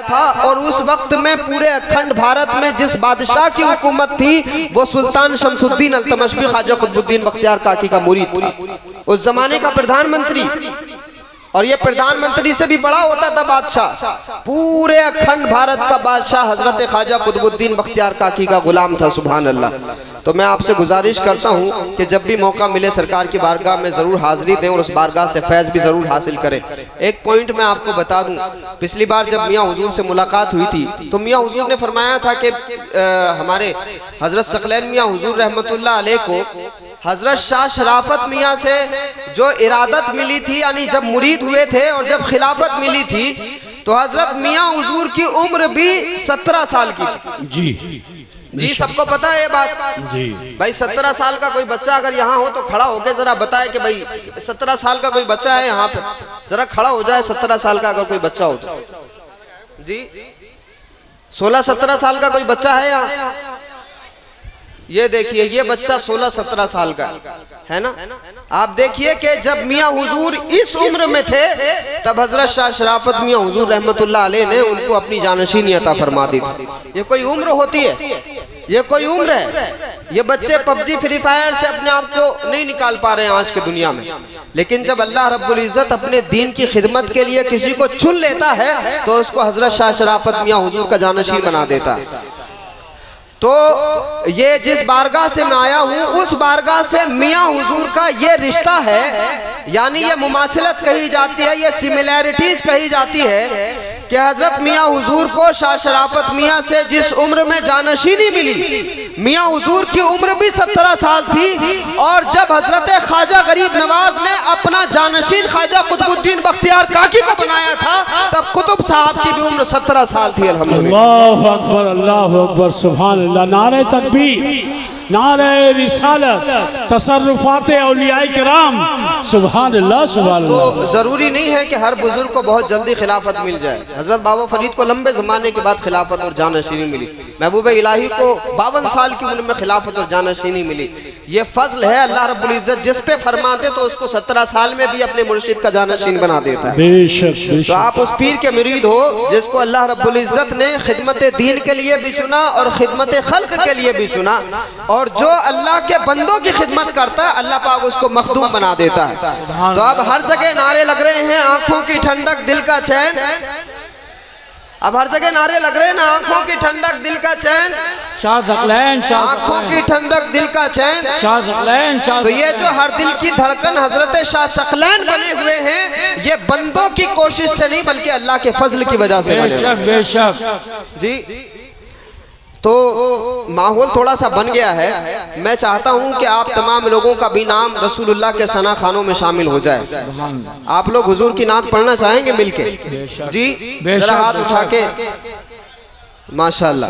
था। और उस वक्त में पूरे अखंड भारत में जिस बादशाह की हुकूमत थी वो सुल्तान शमसुद्दीन अल्तमशबी ख्वाजा कुतुबुद्दीन बख्तियार काकी का मुरीद था, उस जमाने का प्रधानमंत्री। और ये प्रधानमंत्री से भी बड़ा होता था बादशाह। पूरे अखंड भारत का बादशाह हजरत ख्वाजा कुतुबुद्दीन बख्तियार काकी का गुलाम था। सुभान अल्लाह। तो मैं आपसे गुजारिश करता हूँ कि जब भी मौका मिले सरकार की बारगाह में ज़रूर हाजिरी दें और उस बारगाह से फैज़ भी ज़रूर हासिल करें। एक पॉइंट मैं आपको बता दूँ, पिछली बार जब मियाँ हुजूर से मुलाकात हुई थी तो मियाँ हुजूर ने फरमाया था कि हमारे हजरत सकलैन मियाँ हुजूर रहमतुल्लाह अलैह को हजरत शाह शराफत मियाँ से जो इरादत मिली थी, यानी जब मुरीद हुए थे और जब खिलाफत मिली थी तो हजरत मियाँ हुजूर की उम्र भी 17 साल की थी। जी सबको पता है ये बात जी। भाई 17 साल का कोई बच्चा अगर यहाँ हो तो खड़ा होके जरा बताए कि भाई 17 साल का कोई बच्चा है यहाँ पे, जरा खड़ा हो जाए। 17 साल का अगर कोई बच्चा हो तो जी, 16-17 साल का कोई बच्चा है यहाँ? ये देखिए ये बच्चा 16-17 साल का है ना। आप देखिए कि जब मियाँ हुजूर इस उम्र में थे तब हजरत शाह शराफत मियाँ हुजूर रहमतुल्लाह अलैह ने उनको अपनी जानशीनी अता फरमा दी थी। ये कोई उम्र होती है? ये कोई उम्र है? ये बच्चे पबजी फ्री फायर से अपने आप को नहीं निकाल पा रहे हैं आज की दुनिया में, लेकिन जब अल्लाह रब्बुल इज्जत अपने दीन की खिदमत के लिए किसी को चुन लेता है तो उसको हजरत शाह शराफत मियाँ हुजूर का जानशीन बना देता है। तो ये जिस बारगाह से मैं आया हूँ उस बारगाह से मियाँ हुजूर का ये रिश्ता है, यानी ये मुमासिलत कही जाती है, ये सिमिलैरिटीज कही जाती है कि हजरत मियाँ हुजूर को शाह शराफत मियाँ से जिस उम्र में जानशीनी मिली, मियाँ हुजूर की उम्र भी 17 साल थी। और जब हजरत ख्वाजा गरीब नवाज ने अपना जानशीन ख्वाजा कुतुबुद्दीन बख्तियार काकी को बनाया था तब कुतुब साहब की भी उम्र 17 साल थी। अल्हम्दुलिल्लाह, अल्लाहु अकबर, अल्लाहु अकबर, सुभान अल्लाह, नारे तकबीर, नारे रिसालत, तसर्रुफात औलियाए किराम, सुभान अल्लाह, सुभान अल्लाह। तो जरूरी नहीं है कि हर बुजुर्ग को बहुत जल्दी खिलाफत मिल जाए। हजरत बाबा फरीद को लंबे जमाने के बाद खिलाफत और जानशीनी मिली, महबूब इलाही को 52 साल की उम्र में खिलाफत और जानशीनी मिली। ये फजल है अल्लाह रब्बुल इज्जत, जिस पे फरमाते तो उसको 17 साल में भी अपने मुर्शिद का जानशीन बना देता है। बेशक, बेशक। तो आप उस पीर के मुरीद हो जिसको अल्लाह रब्बुल इज्जत ने खिदमत दीन के लिए भी चुना और खिदमत खल्क के लिए भी चुना। और जो अल्लाह के बंदों की खिदमत करता है अल्लाह पाक उसको मखदूम बना देता है। तो अब हर जगह नारे लग रहे हैं, आंखों की ठंडक दिल का चैन। अब हर जगह नारे लग रहे हैं ना, आंखों की ठंडक दिल का चैन, शाह सकलैन, आंखों की ठंडक दिल का चैन, शाह सकलैन। तो ये जो हर दिल की धड़कन हजरत शाह सकलैन बने हुए हैं ये बंदों की कोशिश से नहीं बल्कि अल्लाह के फजल की वजह से बने। बेशक, बेशक जी। तो माहौल थोड़ा सा बन गया है। मैं चाहता हूं कि आप तमाम लोगों का भी नाम रसूलुल्लाह के सना खानों में शामिल हो जाए। आप लोग हुजूर की नात पढ़ना चाहेंगे मिलके? जी जरा हाथ उठा के। माशाअल्लाह,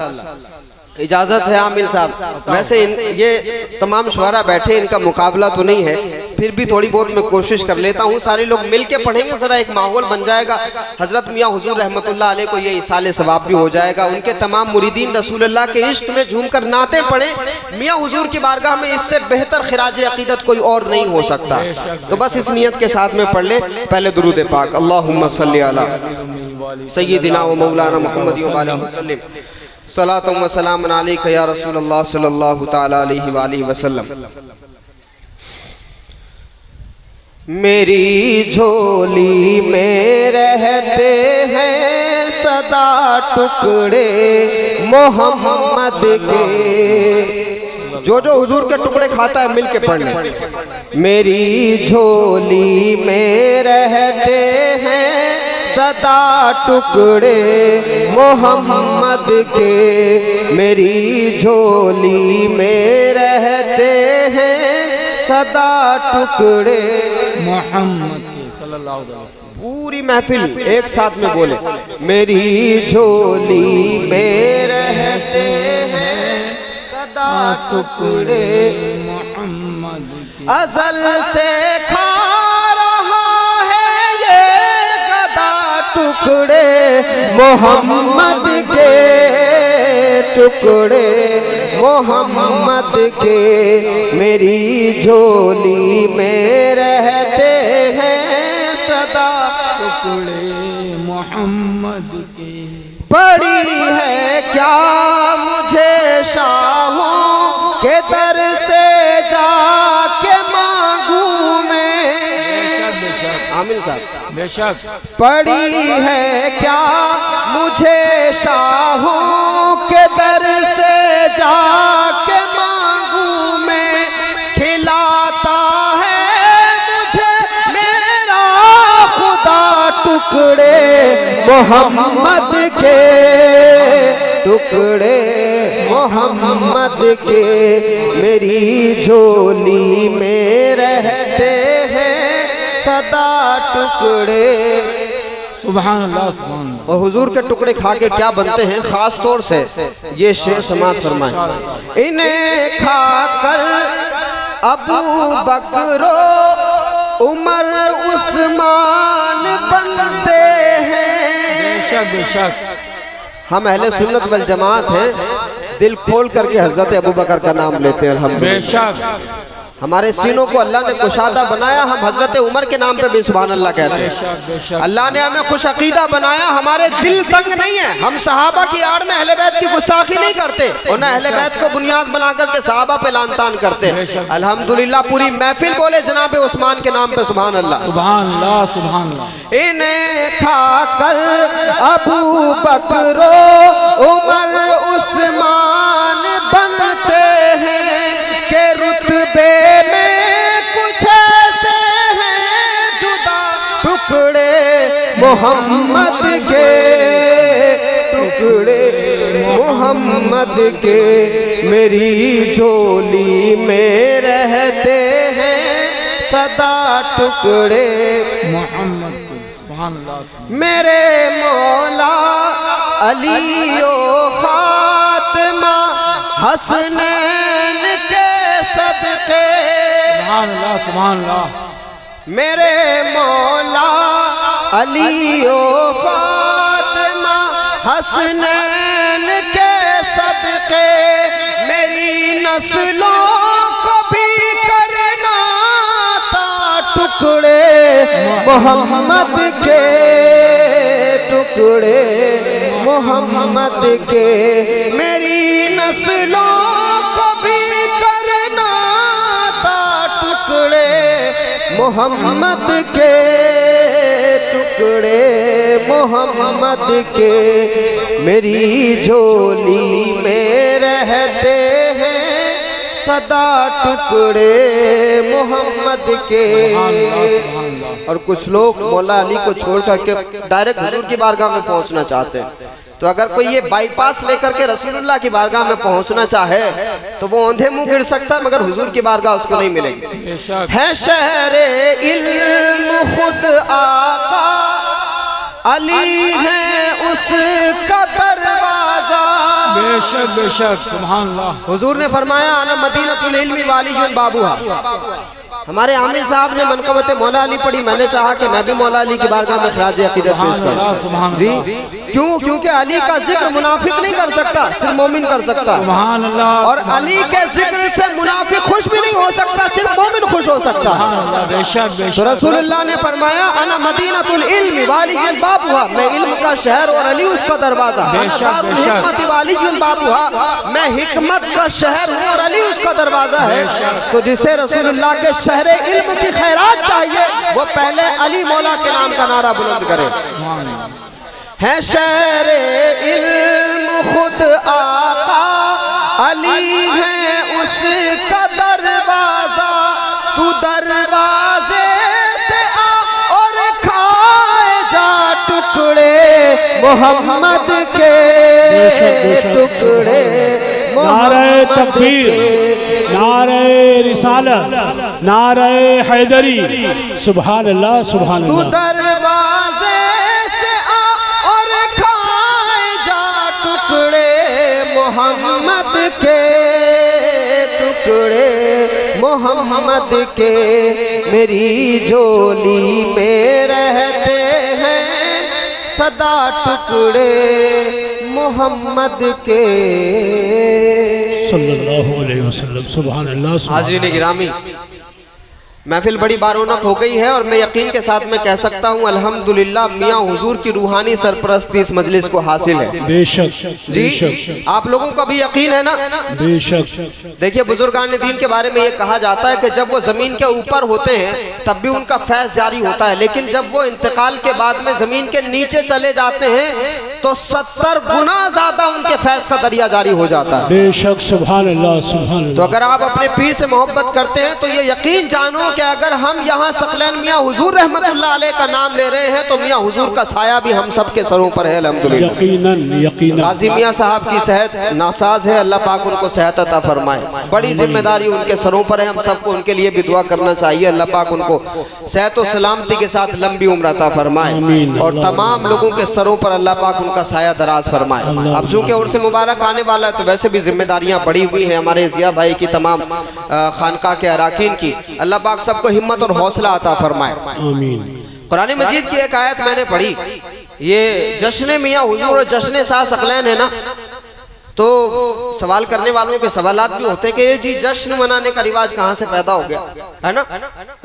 इजाजत है आमिल साहब। वैसे ये तमाम शुआरा बैठे, इनका मुकाबला तो नहीं है, फिर भी थोड़ी बहुत मैं कोशिश कर लेता हूँ। सारे लोग मिल के पढ़ेंगे, जरा एक माहौल बन जाएगा। हजरत मियाँ हुजूर रहमतुल्लाह अलैह को ये इसाले सवाब भी हो जाएगा। उनके तमाम मुरीदीन रसूलुल्लाह के इश्क में झूमकर नाते पढ़े। मियाँ हुजूर की बारगाह में इससे बेहतर खिराज अकीदत कोई और नहीं हो सकता। तो बस इस नियत के साथ में पढ़ ले। पहले दुरूद पाक, अल्लाहुम्मा सल्ली अला सय्यिदिना व मौलाना मुहम्मद व आलिहि वसल्लम, सलातु व सलाम अलैका या रसूलल्लाह सल्लल्लाहु तआला अलैहि व आलिहि वसल्लम। मेरी झोली में रहते हैं सदा टुकड़े मोहम्मद के। जो जो हुजूर के टुकड़े खाता है मिल के पढ़ ले। मेरी झोली में रहते हैं सदा टुकड़े मोहम्मद के। मेरी झोली में रहते हैं सदा टुकड़े मोहम्मद के सल्लल्लाहु अलैहि वसल्लम। पूरी महफिल एक साथ में बोले, मेरी झोली में रहते हैं सदा टुकड़े मोहम्मद के। अज़ल से खा रहा है ये गदा टुकड़े मोहम्मद के, टुकड़े मोहम्मद के। मेरी झोली में रहते हैं सदा टुकड़े मोहम्मद के। पड़ी है क्या मुझे शाहों के दर से जाके मांगू मैं। आमिर साहब बेशक पड़ी है क्या मुझे शाहों के दर से जाके मांगू मैं। खिलाता है मुझे मेरा खुदा टुकड़े मोहम्मद के, टुकड़े मोहम्मद के मेरी झोली में रहते हैं सदा टुकड़े। सुभान अल्लाह सुभान अल्लाह। और हुजूर के टुकड़े खा के क्या बनते हैं, खास तौर से ये शेर समाज फरमाए। इन्हें खाकर अबू बकरो उमर उस्मान बनते हैं। बेशक बेशक हम अहले सुन्नत वल जमात हैं, दिल खोल करके हजरत अबू बकर का नाम लेते हैं अल्हम्दुलिल्लाह। बेशक हमारे सीनों को अल्लाह ने कुशादा बनाया, हम हजरत उमर के नाम पे भी सुभान अल्लाह कहते हैं। अल्लाह ने हमें खुश अकीदा बनाया, हमारे दिल तंग नहीं है। हम सहाबा की आड़ में अहले बैत की गुस्ताखी नहीं करते और न अहले बैत को बुनियाद बना करके सहाबा पे लान तान करते। अल्हम्दुलिल्लाह पूरी महफिल बोले जनाब उस्मान के नाम पे सुभान अल्लाह सुभान अल्लाह सुभान अल्लाह। इन्हें खाकर अबू बकरो उमर उस्मान बनते हैं के रुतबे में कुछ ऐसे हैं जुदा टुकड़े मोहम्मद के, टुकड़े मोहम्मद के मेरी झोली में रहते हैं सदा टुकड़े मोहम्मद सुभान अल्लाह। मेरे मौला अली ओ फातिमा हसनैन के सदके, सुभान अल्लाह सुभान अल्लाह। मेरे मौला अली ओ फातिमा हसनैन के सदके मेरी नस्लों को भी करना था टुकड़े मोहम्मद के, टुकड़े मोहम्मद के मेरी नस्लों को भी करना था टुकड़े मोहम्मद के, टुकड़े मोहम्मद के मेरी झोली में रहते हैं सदा टुकड़े मोहम्मद के। और कुछ लोग मौला अली को छोड़ करके डायरेक्ट हुजूर की बारगाह में पहुंचना चाहते हैं। तो अगर कोई ये बाईपास लेकर के रसूलुल्लाह की बारगाह में पहुंचना चाहे तो वो औंधे मुंह गिर सकता है, मगर हुजूर की बारगाह उसको नहीं मिलेगी। है शहरे इल्म खुद आका अली है उसका दरवाजा। बेशक बेशक सुभान अल्लाह। हुजूर ने फरमाया आना मदीनतुल इल्मी वालियुन बाबूहा। हमारे आमिर साहब ने मनकबत मौला अली पढ़ी, मैंने चाहा कि मैं भी मौला अली की बारगाह में खराज अकीदत पेश करूं। जी क्यों? क्योंकि अली का जिक्र मुनाफिक नहीं कर सकता, सिर्फ मोमिन कर सकता। सुभान अल्लाह। और अली के जिक्र से मुनाफिक खुश भी नहीं हो सकता, सिर्फ मोमिन खुश हो सकता है। बेशक बेशक। तो रसूलुल्लाह ने फरमाया अना मदीनतुल इल्मी वालियुन बाबूहा, मैं इल्म का शहर और अली उसका दरवाजा। हिकमत वालियुन बाबूहा, मैं हिकमत का शहर हूँ और अली उसका दरवाजा है। तो जिसे रसूलुल्लाह के शहरे इल्म की खैरात चाहिए वो पहले अली मौला के नाम का नारा बुलंद करे। है शहरे इल्म खुद आका अली है उसका दरवाजा, तू दरवाजे से आ और खाए जा टुकड़े मोहम्मद के, टुकड़े नारे तकबीर, नारे रिसालत, नारे हैदरी। सुभान अल्लाह सुभान तू अल्लाह। दरवाजे से आ और खाए जा टुकड़े मोहम्मद के, टुकड़े मोहम्मद के मेरी झोली में रहते हैं सदा टुकड़े मोहम्मद के सल्लल्लाहु अलैहि वसल्लम। सुभान अल्लाह। हाज़रीन गिरामी, महफिल बड़ी बारोनक हो गई है और मैं यकीन के साथ में कह सकता हूँ अल्हम्दुलिल्लाह मियाँ हुजूर की रूहानी सरपरस्ती इस मजलिस को हासिल है। बेशक जी बेशक आप लोगों का भी यकीन है ना? बेशक। देखिए बुजुर्गान दीन के बारे में ये कहा जाता है कि जब वो जमीन के ऊपर होते हैं तब भी उनका फैज़ जारी होता है, लेकिन जब वो इंतकाल के बाद में जमीन के नीचे चले जाते हैं तो 70 गुना ज्यादा उनके फैज़ का दरिया जारी हो जाता है। बेशक सुभान अल्लाह सुभान तो अल्लाह। अगर आप अपने पीर से मोहब्बत करते हैं तो ये यकीन जानो कि अगर हम यहाँ सकलैन मियाँ हुजूर रहमतुल्लाह अलैह का नाम ले रहे हैं तो मियाँ हुजूर का साया भी हम सब के सरों पर है अल्हम्दुलिल्लाह। यकीनन यकीनन। गाजी मियाँ साहब की सेहत नासाज है, अल्लाह पाक उनको सेहत अता फरमाए। बड़ी जिम्मेदारी उनके सरों पर है, हम सबको उनके लिए भी दुआ करना चाहिए। अल्लाह पाक उनको सेहत और सलामती के साथ लंबी उम्र अता फरमाए और तमाम लोगों के सरों पर अल्लाह पाक उनका साया दराज फरमाए। अब चूंकि उर्स मुबारक आने वाला है तो वैसे भी जिम्मेदारियां बढ़ी हुई हैं हमारे जिया भाई की, तमाम खानका के अराकीन की। अल्लाह पाक सबको हिम्मत और हौसला अता फरमाए। आमीन। कुरान मजीद की एक आयत मैंने पढ़ी, ये जश्न मियाँ हुजूर और जश्न शाह सकलैन है ना, तो सवाल करने वालों के सवालात भी होते हैं कि ये जी जश्न मनाने का रिवाज कहाँ से पैदा हो गया है ना।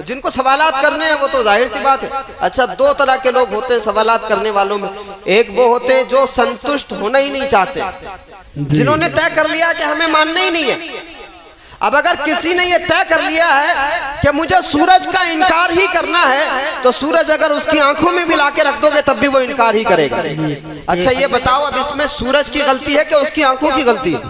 जिनको सवालात करने हैं वो तो जाहिर सी बात है। अच्छा, दो तरह के लोग होते हैं सवालात करने वालों में। एक वो होते हैं जो संतुष्ट होना ही नहीं चाहते, जिन्होंने तय कर लिया कि हमें मानना ही नहीं है। अब अगर किसी ने ये तय कर लिया है कि मुझे सूरज का इनकार ही करना है तो सूरज अगर उसकी आंखों में भी लाके रख दोगे तब भी वो इनकार ही करेगा। अच्छा ये बताओ, अब इसमें सूरज की गलती है कि उसकी आंखों की गलती है?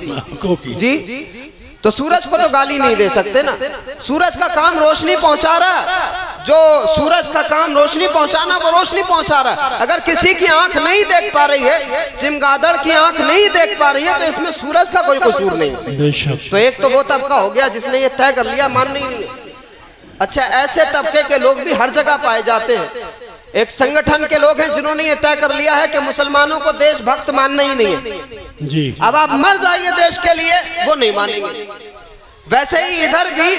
जी तो सूरज को तो गाली नहीं दे सकते ना, सूरज का काम रोशनी पहुंचा रहा है। जो सूरज का काम रोशनी पहुंचाना वो रोशनी पहुंचा रहा है। अगर किसी की आंख नहीं देख पा रही है, चमगादड़ की आंख नहीं देख पा रही है, तो इसमें सूरज का कोई कसूर नहीं। तो एक तो वो तबका हो गया जिसने ये तय कर लिया मानना ही नहीं है। अच्छा, ऐसे तबके के लोग भी हर जगह पाए जाते हैं। एक संगठन के लोग हैं जिन्होंने ये तय कर लिया है कि मुसलमानों को देशभक्त मानना ही नहीं है जी। अब आप मर जाइए देश के लिए, वो नहीं मानेंगे। वैसे ही इधर भी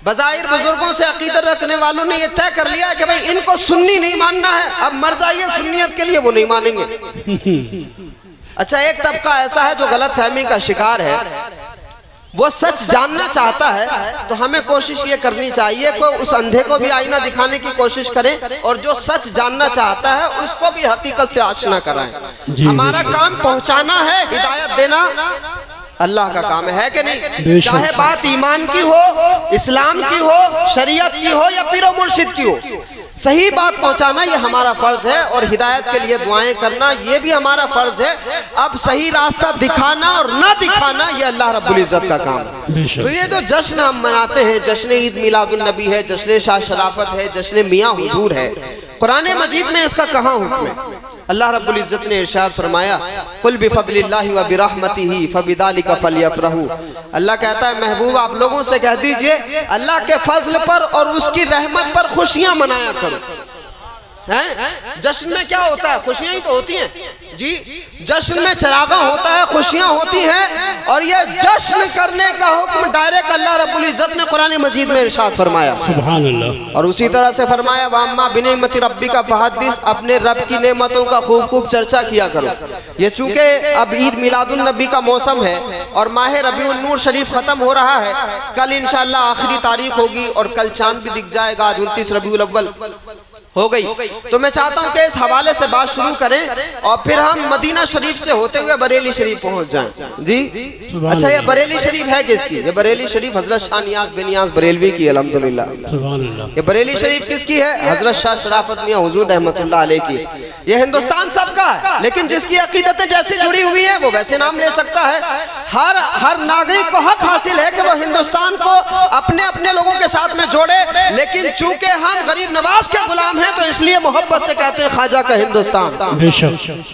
बज़ाहिर बुजुर्गों से अकीदत रखने वालों ने ये तय कर लिया है कि भाई इनको सुन्नी नहीं मानना है, अब मर जाइए सुन्नियत के लिए, वो नहीं मानेंगे। अच्छा, एक तबका ऐसा है जो गलत फहमी का शिकार है, वो सच जानना चाहता है तो हमें कोशिश ये करनी चाहिए कि उस अंधे को भी आईना दिखाने की कोशिश करें और जो सच जानना चाहता है उसको भी हकीकत से आशना कराएं। हमारा काम पहुंचाना है, हिदायत देना अल्लाह का काम है कि नहीं? चाहे बात ईमान की हो, इस्लाम की हो, शरीयत की हो या पीरो मुर्शिद की हो, सही बात पहुंचाना ये हमारा फर्ज है और हिदायत के लिए दुआएं करना ये भी हमारा फर्ज है। अब सही रास्ता दिखाना और ना दिखाना ये अल्लाह रब्बुल इज्जत का काम है। तो ये जो जश्न हम मनाते हैं, जश्न ईद मिलादुन नबी है, जश्न शाह शराफत है, जश्न मियाँ हुजूर है, कुरान मजीद में इसका कहाँ हुक्म है? अल्लाह रब्बुल इज्जत ने इरशाद फरमाया, कुल बिफद्लिल्लाहि व बिरहमतिही फबिदालिका फलयफरहू। अल्लाह कहता है महबूब आप लोगों से कह दीजिए अल्लाह के फजल पर और उसकी रहमत पर खुशियां मनाया करो। हैं? जश्न में क्या होता है? खुशियां ही तो होती हैं जी। जश्न में चरागा होता है, खुशियां होती हैं, और ये जश्न करने का हुक्म डायरेक्ट अल्लाह रब्बुल इज्जत ने कुरान मजीद में इरशाद फरमाया। सुभान अल्लाह। और उसी तरह से फरमाया वाम्मा बिनिअमति रब्बिका फहद्दिस, अपने रब की नेमतों का खूब खूब चर्चा किया करो। ये चूंकि अब ईद मिलादुन नबी का मौसम है और माह रबीउन नूर शरीफ खत्म हो रहा है, कल इंशाअल्लाह आखिरी तारीख होगी और कल चांद भी दिख जाएगा। आज 29 रबीउल अव्वल हो गई। तो मैं चाहता हूं कि इस हवाले से बात शुरू करें और फिर हम मदीना शरीफ से होते हुए बरेली शरीफ पहुंच जाएं जी। अच्छा, ये बरेली शरीफ है किसकी? ये बरेली शरीफ हजरत शाह नियाज बिन नियाज बरेलवी की अल्हम्दुलिल्लाह। ये बरेली शरीफ किसकी है? हजरत शाह शराफत मियाँ हुजूर रहमतुल्लाह अलैह की। ये हिंदुस्तान सबका है, लेकिन जिसकी अकीदतें जैसी जुड़ी हुई है वो वैसे नाम ले सकता है। हर नागरिक को हक हासिल है कि वो हिंदुस्तान को अपने अपने लोगों के साथ में जोड़े, लेकिन चूंकि हम गरीब नवाज के गुलाम हैं तो इसलिए मोहब्बत से कहते हैं ख्वाजा का हिंदुस्तान,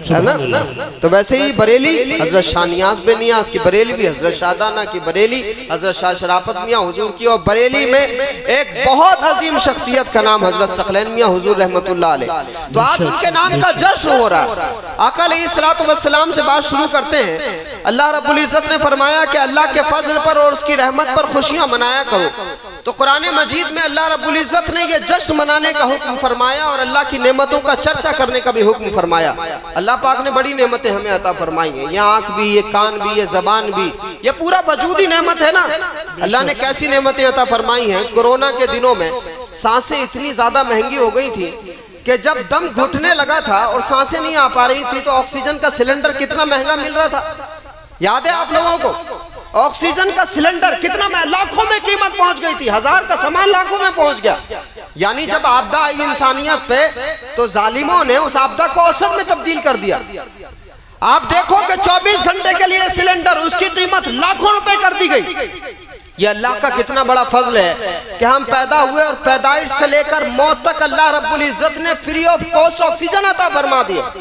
है ना? तो वैसे ही बरेली हजरत शाह नियाज बिन नियाज की बरेली भी, हजरत शाहदाना की बरेली, हजरत शाह शराफत मियाँ हुजूर की, और बरेली में एक बहुत अजीम शख्सियत का नाम हजरत सकलैन मियाँ हुजूर रहमतुल्लाह अलैह। तो आज उनके नाम का जश्न हो रहा है। आका अलैहिस्सलातु वस्सलाम से बात शुरू करते हैं। अल्लाह रब्बुल इज्जत ने फरमाया कि अल्लाह के फजल पर और उसकी रहमत पर खुशियां मनाया करो। तो कुरान मजीद में अल्लाह रब्बुल इज़्ज़त ने ये जश्न मनाने का हुक्म फरमाया और अल्लाह की नेमतों का चर्चा करने का भी हुक्म फरमाया। अल्लाह पाक ने बड़ी नेमतें हमें अता फरमाई हैं, ये आँख भी, ये कान भी, ये ज़बान भी, ये पूरा वजूद ही नेमत है ना। अल्लाह ने कैसी नेमतें अता फरमाई हैं। कोरोना के दिनों में सांसें इतनी ज़्यादा महंगी हो गई थी कि जब दम घुटने लगा था और सांसें नहीं आ पा रही थी तो ऑक्सीजन का सिलेंडर कितना महंगा मिल रहा था, याद है आप लोगों को? ऑक्सीजन का सिलेंडर कितना लाखों में कीमत पहुंच गई थी, 1000 का सामान लाखों में पहुंच गया। यानी जब आपदा आई इंसानियत पे तो जालिमों ने उस आपदा को अवसर में तब्दील कर दिया। आप देखो कि 24 घंटे के लिए सिलेंडर, उसकी कीमत लाखों रुपए कर दी गई। ये अल्लाह का कितना बड़ा फजल है कि हम पैदा हुए और पैदाइश से लेकर मौत तक अल्लाह रब्बुल इज़्ज़त ने फ्री ऑफ कॉस्ट ऑक्सीजन अता फरमा दिया।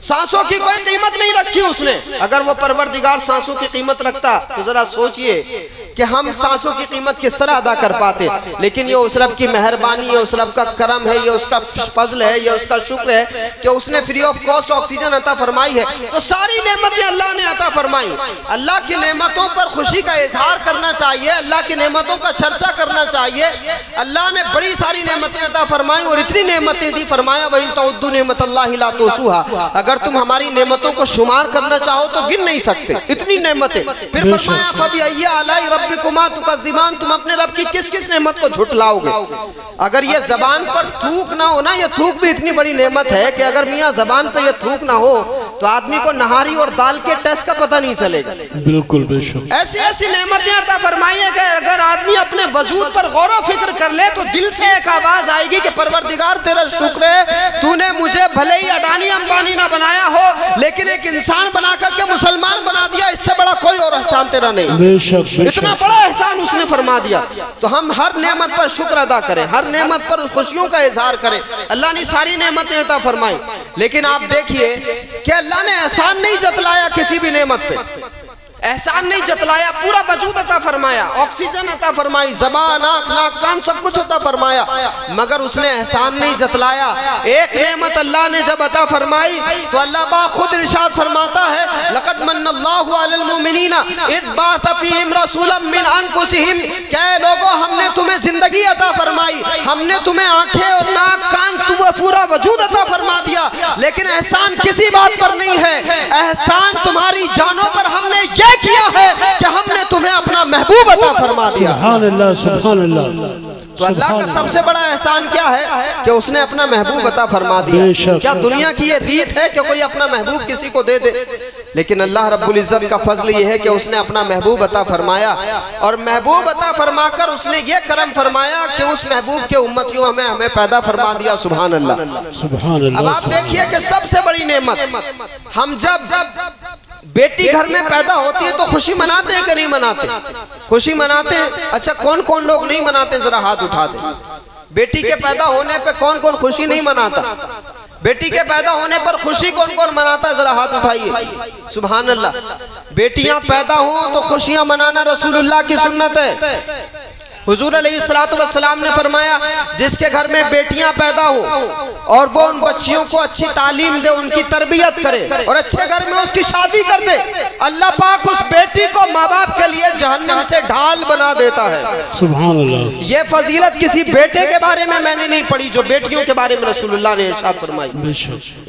सांसों की कोई कीमत नहीं रखी उसने। अगर वो परवरदिगार सांसों की कीमत रखता तो जरा सोचिए कि हम सांसों की कीमत किस तरह अदा कर पाते। लेकिन ये उस रब की मेहरबानी है, उस रब का करम है, ये उसका फजल है, ये उसका शुक्र है कि उसने फ्री ऑफ कॉस्ट ऑक्सीजन अता फरमाई है। तो सारी नेमतें अल्लाह ने अता फरमाई। अल्लाह की नेमतों पर खुशी का इजहार करना चाहिए, अल्लाह की नेमतों का चर्चा करना चाहिए। अल्लाह ने बड़ी सारी नेमतें अता फरमाई और इतनी नेमतें दी, फरमाया वइन तउद्दु निअमतल्लाहि ला तुसूहा, अगर तुम हमारी नेमतों को शुमार करना चाहो तो गिन नहीं सकते, इतनी नेमतें। फिर फरमाया फबिअय्यि आलाई रब्बिकुमा तुकज़्ज़िबान, तुम अपने रब की किस किस नेमत को झुटलाओगे। अगर ये जबान पर थूक ना हो ना, ये थूक भी इतनी बड़ी नेमत है कि अगर मियाँ जबान पे ये थूक ना हो तो आदमी को नहारी और दाल के टेस्ट का पता नहीं चलेगा। बिल्कुल बेशक ऐसी ऐसी नेमतें अता फरमाई है कि अगर आदमी अपने वजूद पर गौर फिक्र कर ले तो दिल से एक आवाज आएगी कि परवरदिगार तेरा शुक्र है, तूने मुझे भले ही अडानी अंबानी ना बनाया हो लेकिन एक इंसान बना करके मुसलमान बना दिया, इससे बड़ा कोई और एहसान तेरा नहीं। बेशक इतना बड़ा एहसान उसने फरमा दिया। तो हम हर नेमत पर शुक्र अदा करें, हर नेमत पर खुशियों का इजहार करें। अल्लाह ने सारी नेमतें अता फरमाई, लेकिन आप देखिए कि अल्लाह ने एहसान नहीं जतलाया किसी भी नेमत पे, एहसान नहीं जतलाया, पूरा वजूद अता फरमाया, ऑक्सीजन अता फरमाई, जबान, आँख, नाक, कान सब कुछ अता फरमाया, मगर उसने एहसान नहीं जतलाया। एक नेमत अल्लाह ने जब अता फरमाई तो अल्लाह पाक खुद इरशाद फरमाता है, लक़द मन्नल्लाहु अलल मुमिनीना इज़ बअथ फ़ीहिम रसूलन मिन अनफुसिहिम, क्या लोगों हमने तुम्हें जिंदगी अता फरमाई, हमने तुम्हें आंखें और नाक, कान, पूरा वजूद अता फरमा दिया, लेकिन एहसान किसी बात पर नहीं है, एहसान तुम्हारी जानों पर हमने ये किया है कि हमने तुम्हें अपना महबूब अता फरमा दिया। सुभान अल्लाह, सुभान अल्लाह। तो अल्लाह का सबसे बड़ा एहसान क्या है कि उसने अपना महबूब अता फरमा दिया। क्या दुनिया की ये रीत है कि कोई अपना महबूब किसी को दे दे, लेकिन अल्लाह रब्बुल इज़्ज़त का फजल ये है कि उसने अपना महबूब अता फरमाया और महबूब अता फरमाकर उसने ये करम फरमाया कि उस महबूब के उम्मतियों में हमें पैदा फरमा दिया। सुभान अल्लाह, सुभान अल्लाह। अब आप देखिए कि सबसे बड़ी नेमत, हम जब बेटी घर में पैदा होती है तो खुशी मनाते हैं कि नहीं मनाते? खुशी मनाते हैं। अच्छा, कौन कौन लोग नहीं मनाते, जरा हाथ उठा दे। बेटी के पैदा होने पे कौन कौन खुशी नहीं मनाता? बेटी के पैदा होने पर खुशी कौन कौन मनाता है, जरा हाथ उठाइए। सुभान अल्लाह। बेटियां पैदा हो तो खुशियां मनाना रसूलुल्लाह की सुन्नत है। हुजूर अलैहिस्सलातु वस्सलाम ने फरमाया, जिसके घर में बेटियां पैदा हो और वो उन बच्चियों को अच्छी तालीम दे, उनकी तरबियत करे और अच्छे घर में उसकी शादी कर दे, अल्लाह पाक उस बेटी को माँ बाप के लिए जहन्नम से ढाल बना देता है। सुभान अल्लाह। ये फजीलत किसी बेटे के बारे में मैंने नहीं पढ़ी जो बेटियों के बारे में रसूलुल्लाह ने इरशाद फरमाई।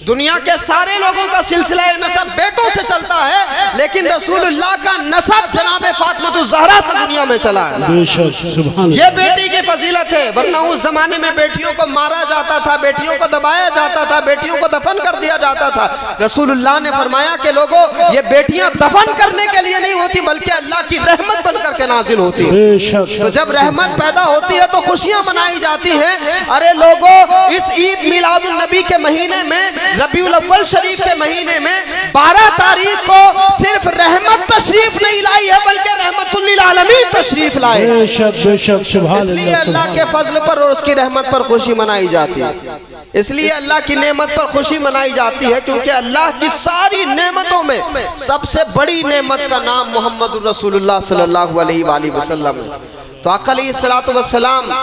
दुनिया के सारे लोगों का सिलसिला नसब बेटों से चलता है, लेकिन रसूलुल्लाह का नसब जनाब फातिमा ज़हरा से दुनिया में चला है। ये बेटी की फजीलत है, वरना उस जमाने में बेटियों को मारा जाता था, बेटियों को दबाया जाता था, बेटियों को दफन कर दिया जाता था। रसूलुल्लाह ने फरमाया कि लोगों, ये बेटियां दफन करने के लिए नहीं होती बल्कि अल्लाह की रहमत बनकर के नाजिल होती है। तो जब रहमत पैदा होती है तो खुशियां मनाई जाती हैं। अरे लोगों, इस ईद मिलादुन नबी के महीने में, रबीउल अव्वल शरीफ के महीने में 12 तारीख को सिर्फ रहमत तशरीफ नहीं लाई है बल्कि रहमतुल लिल आलमीन तशरीफ लाए। इसलिए अल्लाह के फजल पर और उसकी रहमत पर खुशी मनाई जाती है, इसलिए अल्लाह की नेमत पर खुशी मनाई जाती है, क्योंकि अल्लाह की सारी नेमतों में सबसे बड़ी नेमत का नाम मोहम्मदुर रसूलुल्लाह सल्लल्लाहु अलैहि वसल्लम है। तो आका अलैहिस्सलातु वस्सलाम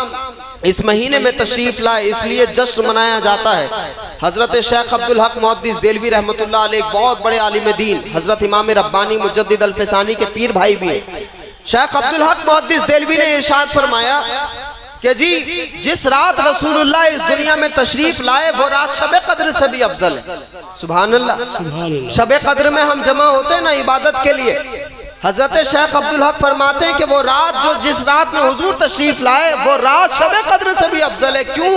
इस महीने में तशरीफ लाए, इसलिए जश्न मनाया जाता है। हजरत शेख अब्दुल हक मुहद्दिस देलवी रहमतुल्लाह अलैह एक बहुत बड़े आलिम दीन, हजरत इमाम रब्बानी मुजद्दिद अल-फ़सानी के पीर भाई भी हैं। शेख अब्दुल हक मुहद्दिस देलवी ने इरशाद फरमाया कि जी जिस रात रसूलुल्लाह इस दुनिया में तशरीफ लाए वो रात शब कद्र से भी अफजल है। सुभान अल्लाह। शब कद्र में हम जमा होते हैं ना इबादत के लिए, हजरत शेख अब्दुल हक फरमाते हैं कि वो रात जो जिस रात में हुजूर तशरीफ लाए वो रात शब कद्र से भी अफजल है। क्यों?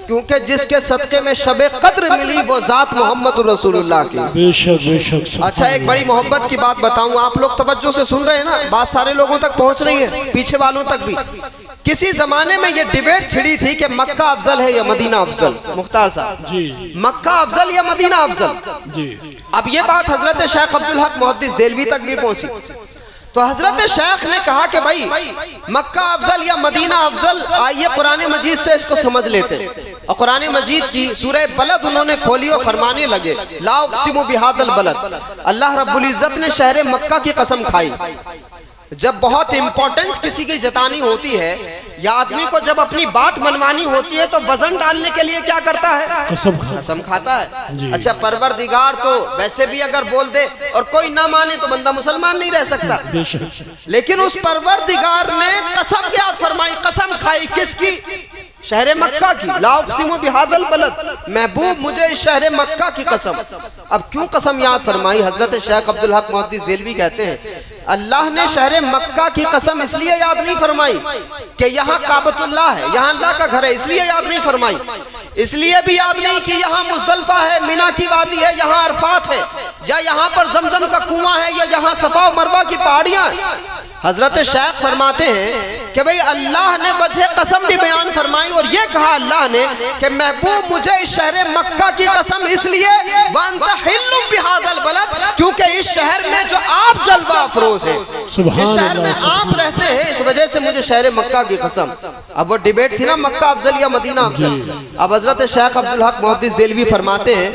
क्योंकि जिसके सदके में शब कद्र मिली वो जात मोहम्मद रसूलुल्लाह की। बेशक बेशक। अच्छा, एक बड़ी मोहब्बत की बात बताऊं, आप लोग तवज्जो से सुन रहे हैं ना, बात सारे लोगों तक पहुंच रही है, पीछे वालों तक भी। किसी जमाने में ये डिबेट छिड़ी थी कि मक्का अफजल है या मदीना अफजल। मुख्तार साहब जी, मक्का अफजल या मदीना अफजल जी। अब ये बात हजरत शेख अब्दुल हक मुहद्दिस देलवी तक भी पहुंची। तो हजरत शेख ने कहा कि भाई मक्का अफजल या मदीना अफजल, आइए कुरान मजीद से इसको समझ लेते। और कुरान मजीद की सूरह बलद उन्होंने खोली और फरमाने लगे ला उक़सिमु बिहादल बलद, अल्लाह रब्बुल इज्जत ने शहर मक्का की कसम खाई। जब बहुत इंपॉर्टेंस किसी की जतानी होती है या आदमी को जब अपनी बात मनवानी होती है तो वजन डालने के लिए क्या करता है? कसम खाता है। अच्छा, परवरदिगार तो वैसे भी अगर बोल दे और कोई ना माने तो बंदा मुसलमान नहीं रह सकता, लेकिन उस परवरदिगार ने कसम याद फरमाई, कसम खाई किसकी? शहर मक्का की। ला उक़सिमु बिहादल बलद, महबूब मुझे इस शहर मक्का की कसम। अब क्यों कसम याद फरमाई? हजरत शेख अब्दुल हक मुहद्दिस देलवी कहते हैं अल्लाह ने शहर मक्का की कसम इसलिए याद नहीं फरमाई कि यहाँ काबतुल्लाह है, यहाँ अल्लाह का घर है, इसलिए याद नहीं फरमाई। इसलिए भी याद नहीं कि यहाँ मुज़दलिफा है, मिना की वादी है, यहाँ अरफात है, या यहाँ पर जमजम का कुआं है, या यहाँ सफा और मरवा की पहाड़ियां हैं। हजरत शेख फरमाते हैं कि भाई अल्लाह ने वजह कसम भी बयान फरमाई और ये कहा अल्लाह ने कि महबूब मुझे इस शहर मक्का की कसम इसलिए वअन्ता हिल्लुम बिहादल बलद, क्योंकि इस शहर में जो आप जलवा अफरोज है, इस शहर में आप रहते हैं, इस वजह से मुझे शहर मक्का की कसम। अब वो डिबेट थी ना मक्का अफजल या मदीना अफजल। अब हजरत शेख अब्दुल हक मुहद्दिस देलवी फरमाते हैं